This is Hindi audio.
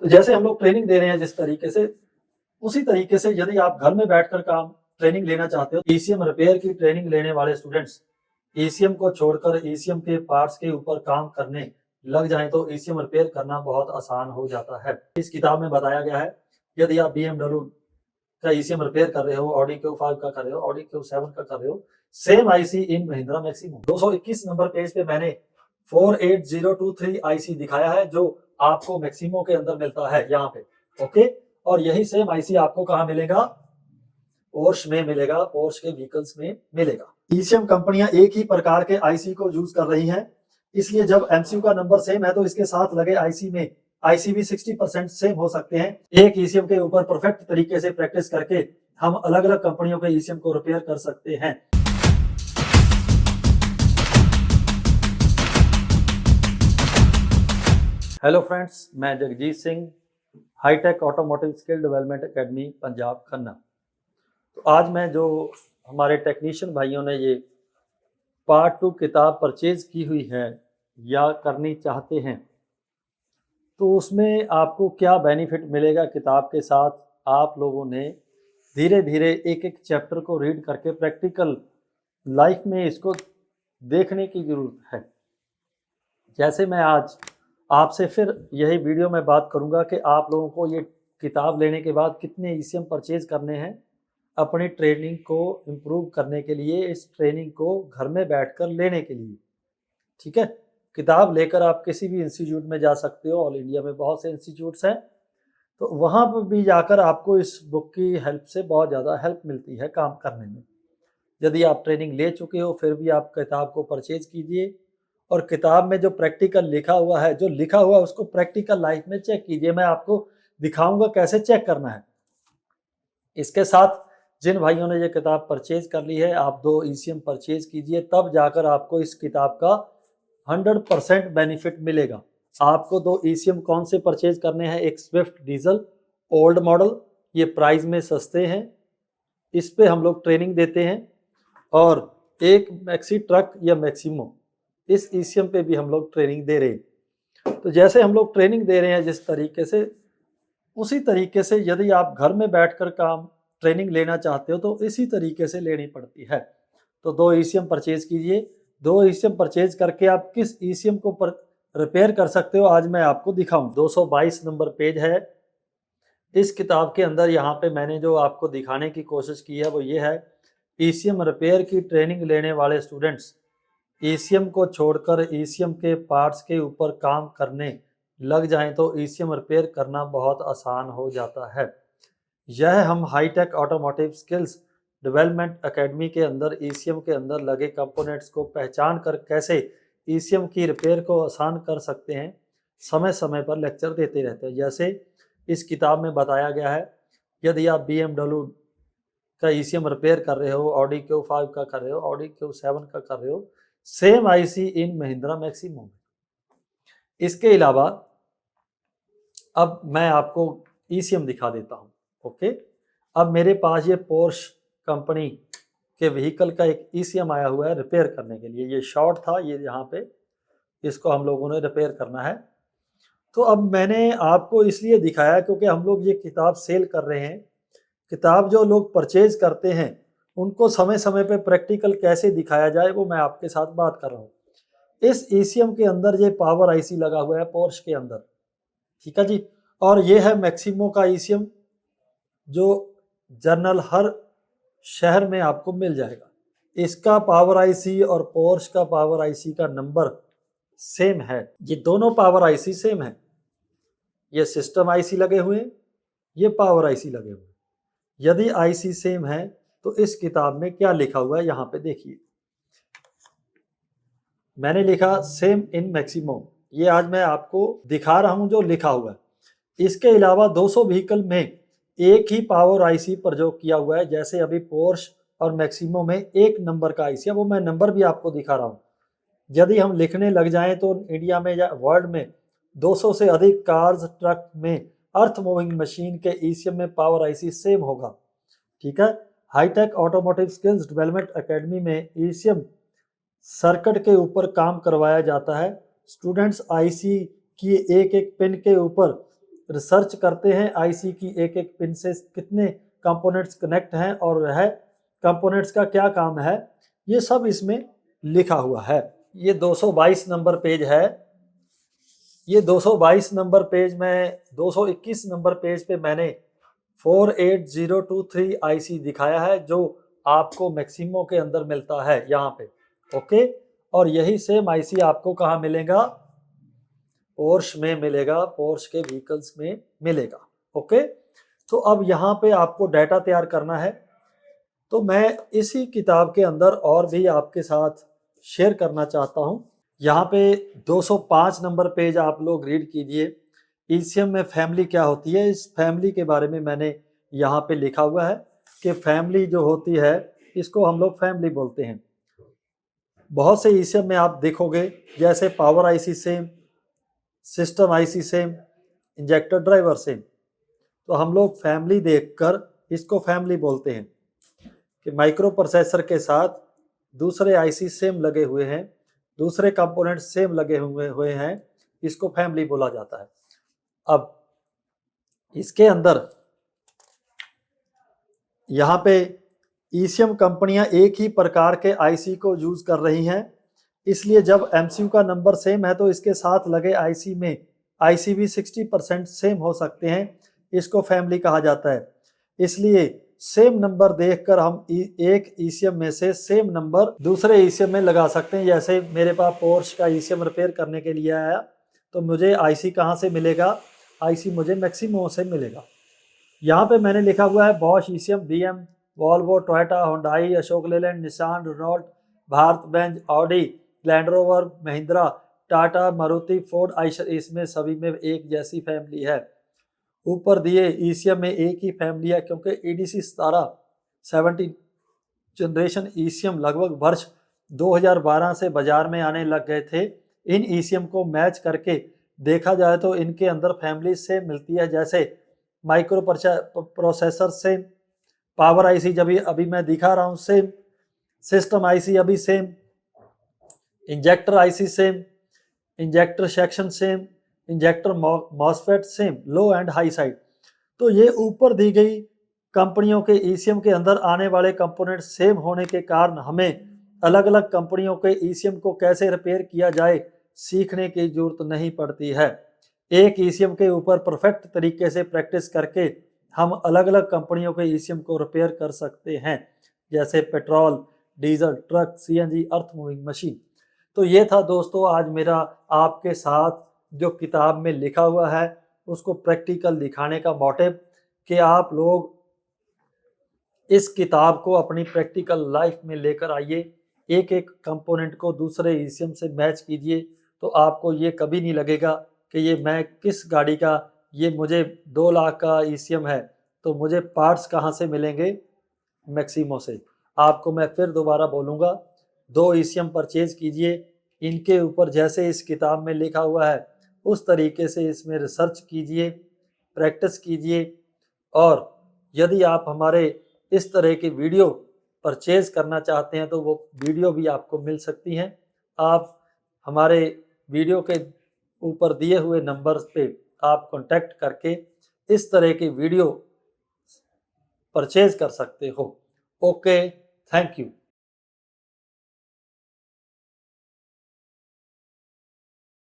तो जैसे हम लोग ट्रेनिंग दे रहे हैं जिस तरीके से, उसी तरीके से यदि आप घर में बैठकर काम ट्रेनिंग लेना चाहते हो, ईसीएम रिपेयर की ट्रेनिंग लेने वाले स्टूडेंट्स ईसीएम को छोड़कर ईसीएम के पार्ट्स के ऊपर काम करने लग जाएं तो ईसीएम रिपेयर करना बहुत आसान हो जाता है। इस किताब में बताया गया है, यदि आप BMW का ईसीएम रिपेयर कर रहे हो, ऑडी Q5 का कर रहे हो, ऑडी Q7 का कर रहे हो, सेम आईसी इन महिंद्रा मैक्सिमो। 221 नंबर पेज पे मैंने 48023 आईसी दिखाया है जो आपको मैक्सिमो के अंदर मिलता है यहाँ पे, ओके। और यही सेम आईसी आपको कहाँ मिलेगा? पोर्श में मिलेगा, पोर्श के व्हीकल्स में मिलेगा। ईसीएम कंपनियां एक ही प्रकार के आईसी को यूज कर रही हैं, इसलिए जब एमसीयू का नंबर सेम है तो इसके साथ लगे आईसी में आईसी भी 60% सेम हो सकते हैं। एक ईसीएम के ऊपर परफेक्ट तरीके से प्रैक्टिस करके हम अलग अलग कंपनियों के ईसीएम को रिपेयर कर सकते हैं। हेलो फ्रेंड्स, मैं Jagjit Singh, hitech automotive skill development academy Punjab Khanna. तो आज मैं जो हमारे टेक्नीशियन भाइयों ने ये पार्ट 2 किताब परचेज की हुई है या करनी चाहते हैं, तो उसमें आपको क्या बेनिफिट मिलेगा किताब के साथ, आप लोगों ने धीरे धीरे एक एक चैप्टर को रीड करके प्रैक्टिकल लाइफ में इसको देखने की ज़रूरत है। जैसे मैं आज आपसे फिर यही वीडियो में बात करूंगा कि आप लोगों को ये किताब लेने के बाद कितने ईसीएम परचेज करने हैं अपनी ट्रेनिंग को इम्प्रूव करने के लिए, इस ट्रेनिंग को घर में बैठकर लेने के लिए। ठीक है, किताब लेकर आप किसी भी इंस्टीट्यूट में जा सकते हो, ऑल इंडिया में बहुत से इंस्टीट्यूट्स हैं, तो वहाँ पर भी जाकर आपको इस बुक की हेल्प से बहुत ज़्यादा हेल्प मिलती है काम करने में। यदि आप ट्रेनिंग ले चुके हो फिर भी आप किताब को परचेज कीजिए और किताब में जो प्रैक्टिकल लिखा हुआ है, जो लिखा हुआ है उसको प्रैक्टिकल लाइफ में चेक कीजिए। मैं आपको दिखाऊंगा कैसे चेक करना है। इसके साथ जिन भाइयों ने ये किताब परचेज कर ली है, आप 2 ईसीएम परचेज कीजिए, तब जाकर आपको इस किताब का 100% बेनिफिट मिलेगा। आपको 2 ईसीएम कौन से परचेज करने हैं? एक स्विफ्ट डीजल ओल्ड मॉडल, ये प्राइस में सस्ते हैं, इस पे हम लोग ट्रेनिंग देते हैं, और एक मैक्सी ट्रक या मैक्सिमो, इस ईसीएम पे भी हम लोग ट्रेनिंग दे रहे हैं। तो जैसे हम लोग ट्रेनिंग दे रहे हैं जिस तरीके से, उसी तरीके से यदि आप घर में बैठकर काम ट्रेनिंग लेना चाहते हो तो इसी तरीके से लेनी पड़ती है। तो 2 ईसीएम परचेज कीजिए। 2 ईसीएम परचेज करके आप किस ईसीएम को रिपेयर कर सकते हो आज मैं आपको दिखाऊं। 222 नंबर पेज है इस किताब के अंदर। यहाँ पे मैंने जो आपको दिखाने की कोशिश की है वो ये है, ईसीएम रिपेयर की ट्रेनिंग लेने वाले स्टूडेंट्स ईसीएम को छोड़कर ईसीएम के पार्ट्स के ऊपर काम करने लग जाएं तो ईसीएम रिपेयर करना बहुत आसान हो जाता है। यह हम hitech automotive skills development academy के अंदर ईसीएम के अंदर लगे कंपोनेंट्स को पहचान कर कैसे ईसीएम की रिपेयर को आसान कर सकते हैं, समय समय पर लेक्चर देते रहते हैं। जैसे इस किताब में बताया गया है, यदि आप BMW का ईसीएम रिपेयर कर रहे हो, ऑडी Q5 का कर रहे हो, ऑडी Q7 का कर रहे हो, सेम आईसी इन महिंद्रा मैक्सिमो। इसके अलावा अब मैं आपको ईसीएम दिखा देता हूं। ओके, अब मेरे पास ये पोर्श कंपनी के व्हीकल का एक ईसीएम आया हुआ है रिपेयर करने के लिए। ये शॉर्ट था, ये यहाँ पे इसको हम लोगों ने रिपेयर करना है। तो अब मैंने आपको इसलिए दिखाया क्योंकि हम लोग ये किताब सेल कर रहे हैं। किताब जो लोग परचेज करते हैं उनको समय समय पे प्रैक्टिकल कैसे दिखाया जाए वो मैं आपके साथ बात कर रहा हूँ। इस ईसीएम के अंदर ये पावर आईसी लगा हुआ है पोर्श के अंदर, ठीक है जी। और ये है मैक्सिमो का ईसीएम जो जनरल हर शहर में आपको मिल जाएगा। इसका पावर आईसी और पोर्श का पावर आईसी का नंबर सेम है, ये दोनों पावर आईसी सेम है। ये सिस्टम आईसी लगे हुए हैं, ये पावर आईसी लगे हुए हैं। यदि आईसी सेम है तो इस किताब में क्या लिखा हुआ है यहाँ पे देखिए, मैंने लिखा सेम इन मैक्सिमो। ये आज मैं आपको दिखा रहा हूं जो लिखा हुआ है। इसके अलावा 200 व्हीकल में एक ही पावर आईसी प्रयोग किया हुआ है। जैसे अभी पोर्श और मैक्सिमो में एक नंबर का आईसी है, वो मैं नंबर भी आपको दिखा रहा हूँ। यदि हम लिखने लग जाएं तो इंडिया में या वर्ल्ड में 200 से अधिक कार्स ट्रक में अर्थ मूविंग मशीन के ईसीएम में पावर आईसी सेम होगा, ठीक है। Hitech automotive skills development academy में ईसीएम सर्किट के ऊपर काम करवाया जाता है। स्टूडेंट्स आईसी की एक एक पिन के ऊपर रिसर्च करते हैं आईसी की एक एक पिन से कितने कंपोनेंट्स कनेक्ट हैं और वह कंपोनेंट्स का क्या काम है, ये सब इसमें लिखा हुआ है। ये 222 नंबर पेज है। ये 222 नंबर पेज में 221 नंबर पेज पे मैंने 48023 आईसी दिखाया है, जो आपको मैक्सिमो के अंदर मिलता है यहाँ पे। ओके, और यही सेम आईसी आपको कहाँ मिलेगा? पोर्श में मिलेगा, पोर्श के व्हीकल्स में मिलेगा। ओके, तो अब यहाँ पे आपको डाटा तैयार करना है। तो मैं इसी किताब के अंदर और भी आपके साथ शेयर करना चाहता हूँ। यहाँ पे 205 नंबर पेज आप लोग रीड कीजिए। ईसीएम में फैमिली क्या होती है, इस फैमिली के बारे में मैंने यहाँ पे लिखा हुआ है कि फैमिली जो होती है इसको हम लोग फैमिली बोलते हैं। बहुत से ईसीएम में आप देखोगे जैसे power IC same, system IC same, injector driver same, तो हम लोग फैमिली देखकर इसको फैमिली बोलते हैं कि माइक्रो प्रोसेसर के साथ दूसरे आईसी सेम लगे हुए हैं, दूसरे कंपोनेंट सेम लगे हुए हैं, इसको फैमिली बोला जाता है। अब इसके अंदर यहाँ पे ईसीएम कंपनियां एक ही प्रकार के आईसी को यूज कर रही हैं, इसलिए जब एमसीयू का नंबर सेम है तो इसके साथ लगे आईसी में आईसी भी 60% सेम हो सकते हैं, इसको फैमिली कहा जाता है। इसलिए सेम नंबर देखकर हम एक ईसीएम में से सेम नंबर दूसरे ईसीएम में लगा सकते हैं। जैसे मेरे पास पोर्श का ईसीएम रिपेयर करने के लिए आया तो मुझे आईसी कहाँ से मिलेगा? आईसी मुझे मैक्सिमो से मिलेगा। यहाँ पे मैंने लिखा हुआ है Bosch ECM, BM, Volvo, Toyota, Hyundai, Ashok Leyland, Nissan, Renault, Bharat Benz, Audi, Land Rover, Mahindra, Tata, Maruti, Ford, Eicher, इसमें सभी में एक जैसी फैमिली है। ऊपर दिए ईसीएम में एक ही फैमिली है क्योंकि ईडीसी 70 जनरेशन ईसीएम लगभग वर्ष 2012 से बाजार में आने लग गए थे। इन ईसीएम को मैच करके देखा जाए तो इनके अंदर फैमिली सेम मिलती है, जैसे micro processor same, power IC जब अभी मैं दिखा रहा हूँ सेम, सिस्टम आईसी अभी same, injector IC same, injector section same, injector MOSFET same, low and high side. तो ये ऊपर दी गई कंपनियों के ईसीएम के अंदर आने वाले कंपोनेंट सेम होने के कारण हमें अलग अलग कंपनियों के ईसीएम को कैसे रिपेयर किया जाए सीखने की जरूरत नहीं पड़ती है। एक ईसीएम के ऊपर परफेक्ट तरीके से प्रैक्टिस करके हम अलग अलग कंपनियों के ईसीएम को रिपेयर कर सकते हैं, जैसे पेट्रोल, डीजल, ट्रक, सीएनजी, अर्थ मूविंग मशीन। तो ये था दोस्तों आज मेरा आपके साथ जो किताब में लिखा हुआ है उसको प्रैक्टिकल दिखाने का मोटिव कि आप लोग इस किताब को अपनी प्रैक्टिकल लाइफ में लेकर आइए, एक एक कंपोनेंट को दूसरे ईसीएम से मैच कीजिए, तो आपको ये कभी नहीं लगेगा कि ये मैं किस गाड़ी का, ये मुझे 2 लाख का ईसीएम है तो मुझे पार्ट्स कहाँ से मिलेंगे? मैक्सिमो से। आपको मैं फिर दोबारा बोलूँगा, 2 ईसीएम परचेज कीजिए, इनके ऊपर जैसे इस किताब में लिखा हुआ है उस तरीके से इसमें रिसर्च कीजिए, प्रैक्टिस कीजिए, और यदि आप हमारे इस तरह की वीडियो परचेज करना चाहते हैं तो वो वीडियो भी आपको मिल सकती हैं। आप हमारे वीडियो के ऊपर दिए हुए नंबर पे आप कांटेक्ट करके इस तरह की वीडियो परचेज कर सकते हो। Okay, thank you.